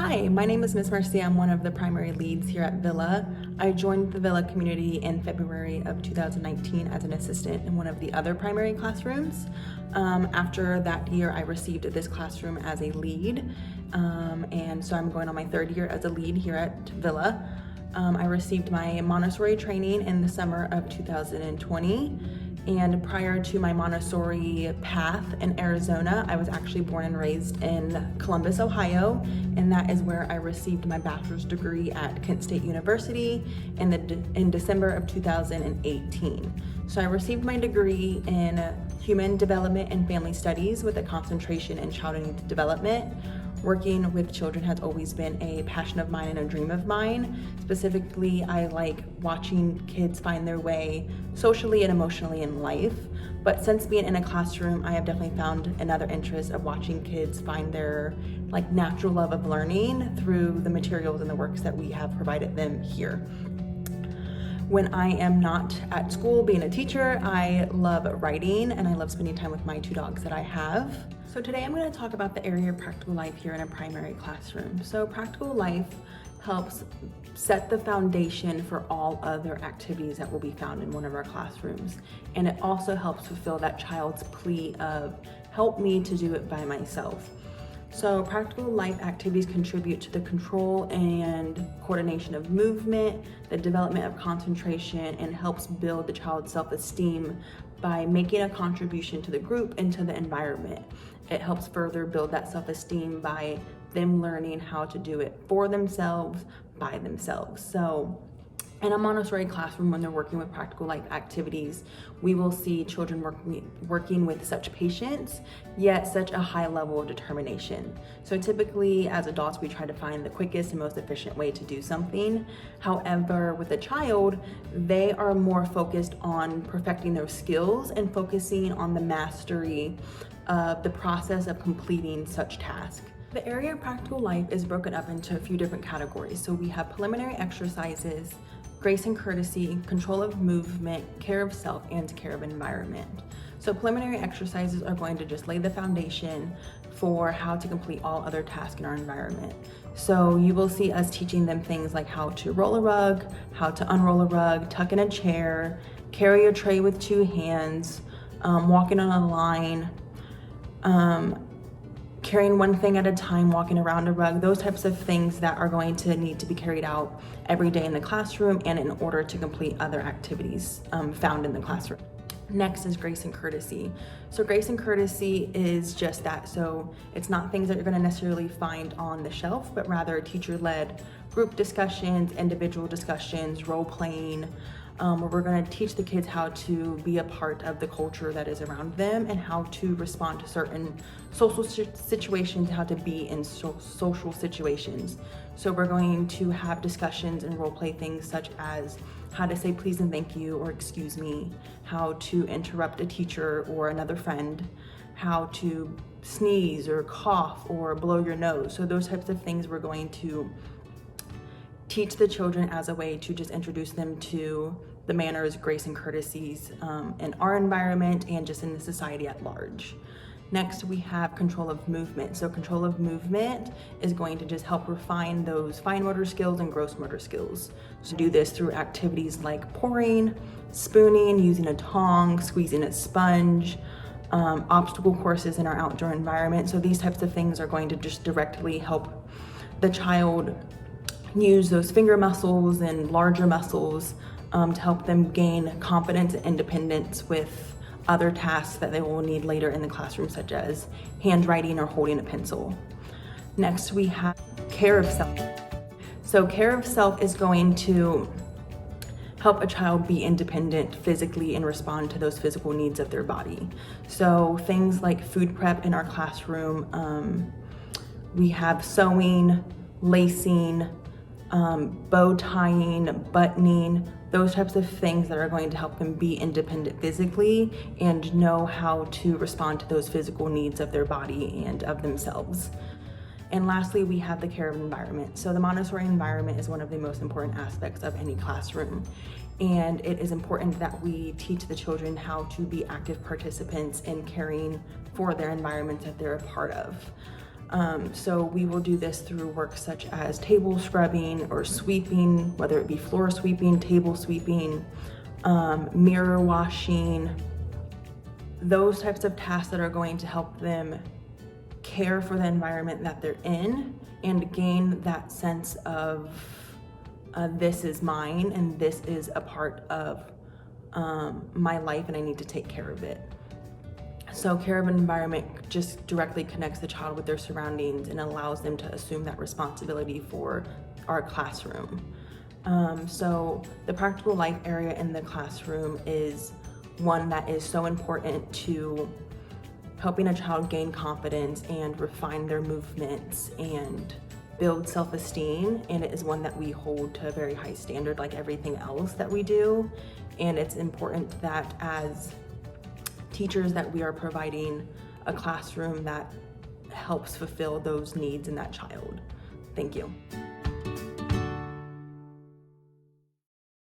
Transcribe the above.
Hi, my name is Miss Marcia. I'm one of the primary leads here at Villa. I joined the Villa community in February of 2019 as an assistant in one of the other primary classrooms. After that year, I received this classroom as a lead, and so I'm going on my third year as a lead here at Villa. I received my Montessori training in the summer of 2020. And prior to my Montessori path in Arizona, I was actually born and raised in Columbus, Ohio, and that is where I received my bachelor's degree at Kent State University in December of 2018. So I received my degree in Human Development and Family Studies with a concentration in child and youth development. Working with children has always been a passion of mine and a dream of mine. Specifically, I like watching kids find their way socially and emotionally in life. But since being in a classroom, I have definitely found another interest of watching kids find their natural love of learning through the materials and the works that we have provided them here. When I am not at school being a teacher, I love writing and I love spending time with my two dogs that I have. So today I'm going to talk about the area of practical life here in a primary classroom. So practical life helps set the foundation for all other activities that will be found in one of our classrooms. And it also helps fulfill that child's plea of, help me to do it by myself. So practical life activities contribute to the control and coordination of movement, the development of concentration, and helps build the child's self-esteem by making a contribution to the group and to the environment. It helps further build that self-esteem by them learning how to do it for themselves, by themselves. So in a Montessori classroom, when they're working with practical life activities, we will see children working with such patience, yet such a high level of determination. So typically as adults, we try to find the quickest and most efficient way to do something. However, with a child, they are more focused on perfecting their skills and focusing on the mastery of the process of completing such tasks. The area of practical life is broken up into a few different categories. So we have preliminary exercises, grace and courtesy, control of movement, care of self, and care of environment. So preliminary exercises are going to just lay the foundation for how to complete all other tasks in our environment. So you will see us teaching them things like how to roll a rug, how to unroll a rug, tuck in a chair, carry a tray with two hands, walking on a line, carrying one thing at a time, walking around a rug, those types of things that are going to need to be carried out every day in the classroom and in order to complete other activities found in the classroom. Next is grace and courtesy. So grace and courtesy is just that. So it's not things that you're going to necessarily find on the shelf, but rather teacher-led group discussions, individual discussions, role-playing, where we're going to teach the kids how to be a part of the culture that is around them and how to respond to certain social situations, how to be in social situations. So we're going to have discussions and role play things such as how to say please and thank you or excuse me, how to interrupt a teacher or another friend, how to sneeze or cough or blow your nose. So those types of things we're going to teach the children as a way to just introduce them to the manners, grace, and courtesies in our environment and just in the society at large. Next, we have control of movement. So control of movement is going to just help refine those fine motor skills and gross motor skills. So do this through activities like pouring, spooning, using a tong, squeezing a sponge, obstacle courses in our outdoor environment. So these types of things are going to just directly help the child use those finger muscles and larger muscles to help them gain confidence and independence with other tasks that they will need later in the classroom, such as handwriting or holding a pencil. Next, we have care of self. So care of self is going to help a child be independent physically and respond to those physical needs of their body. So things like food prep in our classroom, we have sewing, lacing, bow tying, buttoning, those types of things that are going to help them be independent physically and know how to respond to those physical needs of their body and of themselves. And lastly, we have the care of environment. So the Montessori environment is one of the most important aspects of any classroom. And it is important that we teach the children how to be active participants in caring for their environments that they're a part of. So we will do this through work such as table scrubbing or sweeping, whether it be floor sweeping, table sweeping, mirror washing, those types of tasks that are going to help them care for the environment that they're in and gain that sense of this is mine and this is a part of my life and I need to take care of it. So care of an environment just directly connects the child with their surroundings and allows them to assume that responsibility for our classroom. So the practical life area in the classroom is one that is so important to helping a child gain confidence and refine their movements and build self-esteem, and it is one that we hold to a very high standard like everything else that we do. And it's important that as teachers that we are providing a classroom that helps fulfill those needs in that child. Thank you.